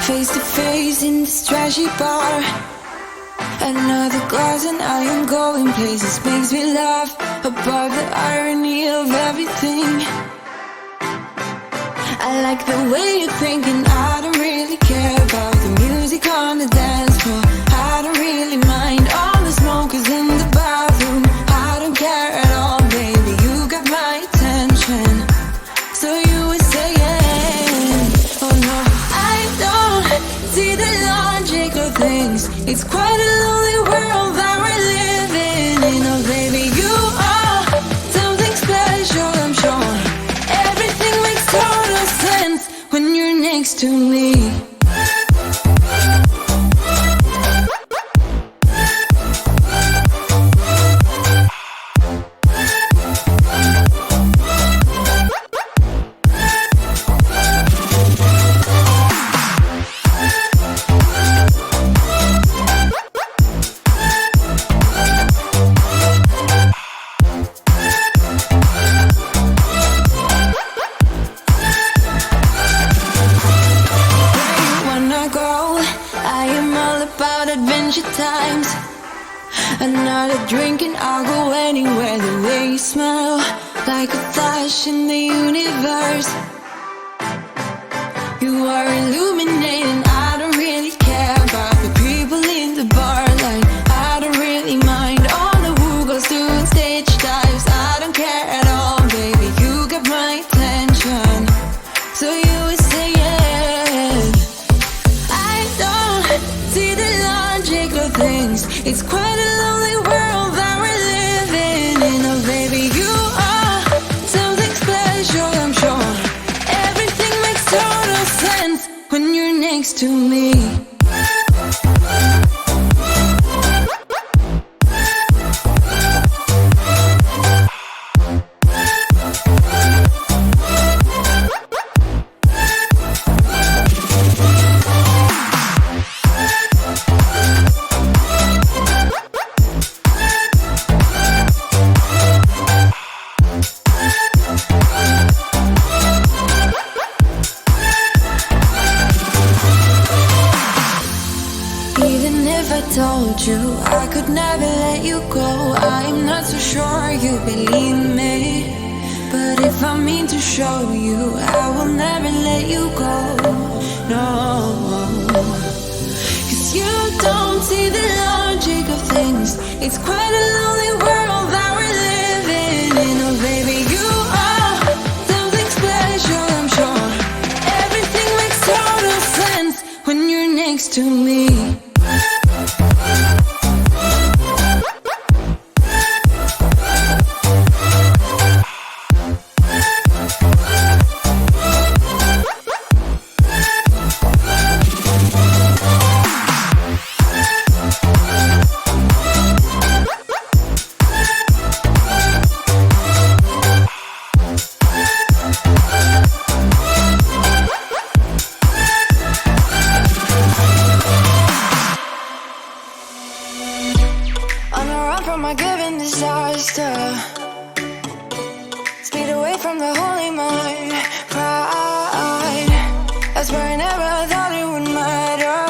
Face to face in this trashy bar. Another glass and I am going places. Makes me laugh about the irony of everything. I like the way you're thinking. I don't really care about the music on the dance floor. I don't really mind all the smokers in the bathroom. I don't care at all, baby, you got my attention. So you were saying, oh no, I don't see the logic of things. It's quite a lonely world that we're living in. Oh baby, you are something special, I'm sure. Everything makes total sense when you're next to me. Times another drink and I'll go anywhere. The way you smell, like a flash in the universe. You are illuminating. I don't really care about the people in the bar line. I don't really mind all the who goes doing stage dives. I don't care at all, baby, you got my attention. So you were saying, I don't see the logic of things. It's quite a lonely world that we're living in. Oh baby, you are something special, I'm sure. Everything makes total sense when you're next to me. Told you I could never let you go. I'm not so sure you believe me, but if I mean to show you, I will never let you go. No, 'cause you don't see the logic of things. It's quite a lonely world that we're living in. Oh baby, you are something special, I'm sure. Everything makes total sense when you're next to me. From my given disaster, speed away from the holy mind, pride. That's why I never thought it would matter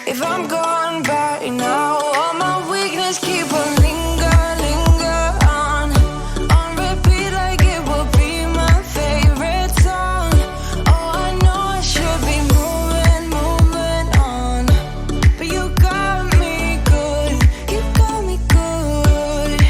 if I'm gone by now. All my weakness keep on linger on repeat like it will be my favorite song. Oh, I know I should be moving on, but you got me good. You got me good.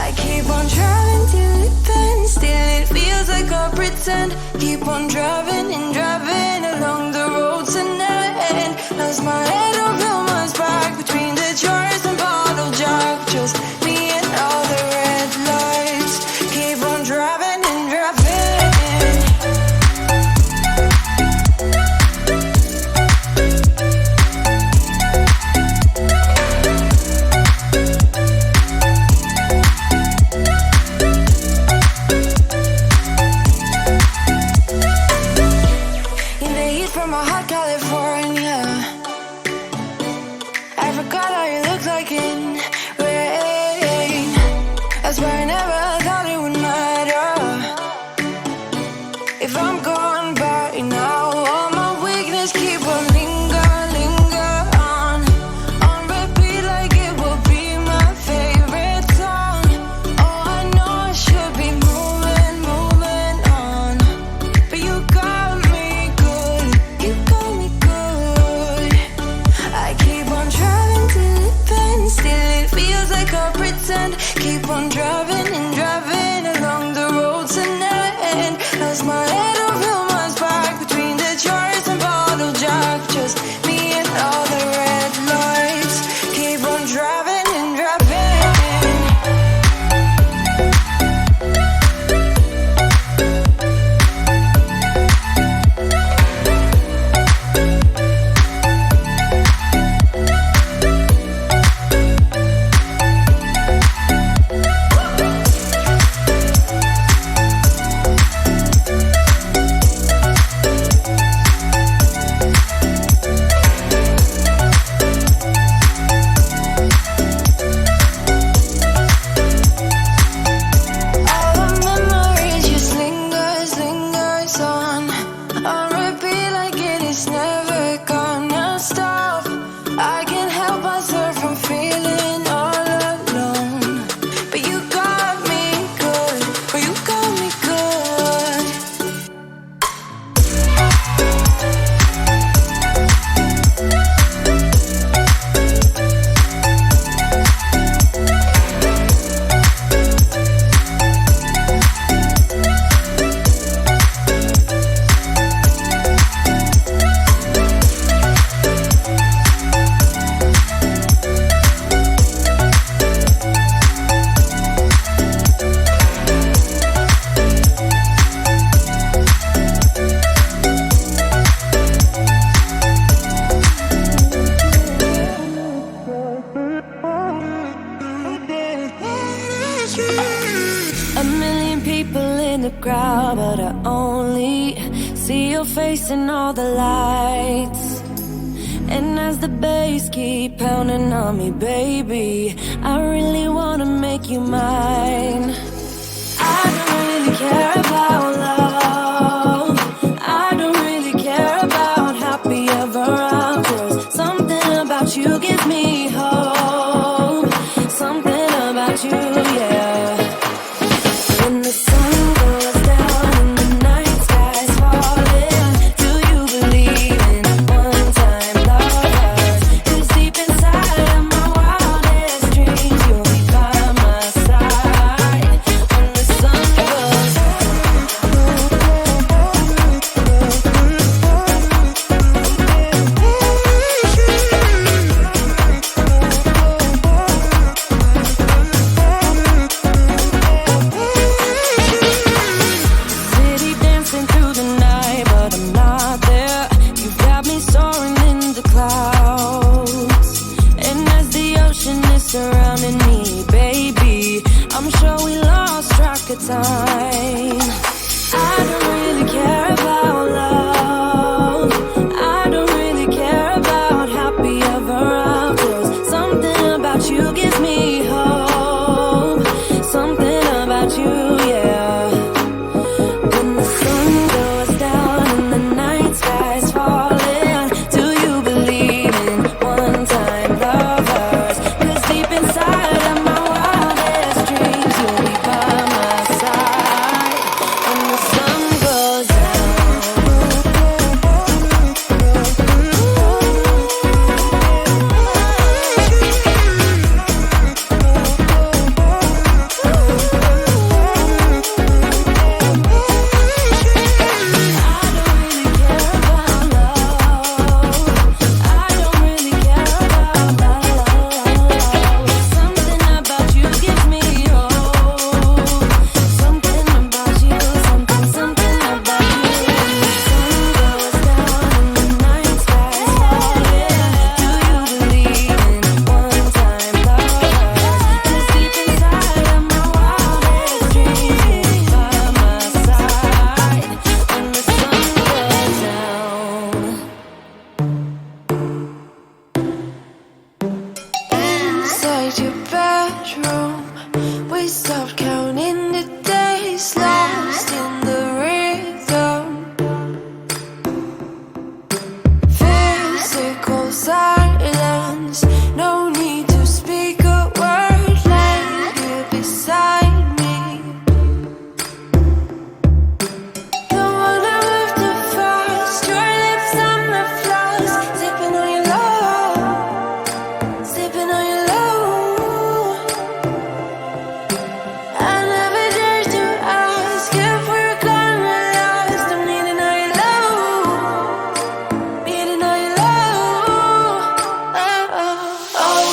I keep on driving till it bends, still it feels like I pretend. Keep on driving and driving along the roads and end. Lost my head on Vilma's back between the jars and bottle jack. Just me and all the red lights. Keep on driving and driving. In the heat from my hot California, I forgot how you look like in rain. That's why I never thought it would matter if I'm gone by now. All my see your face in all the lights. And as the bass keep pounding on me, baby, I really wanna make you mine. I don't really care about love.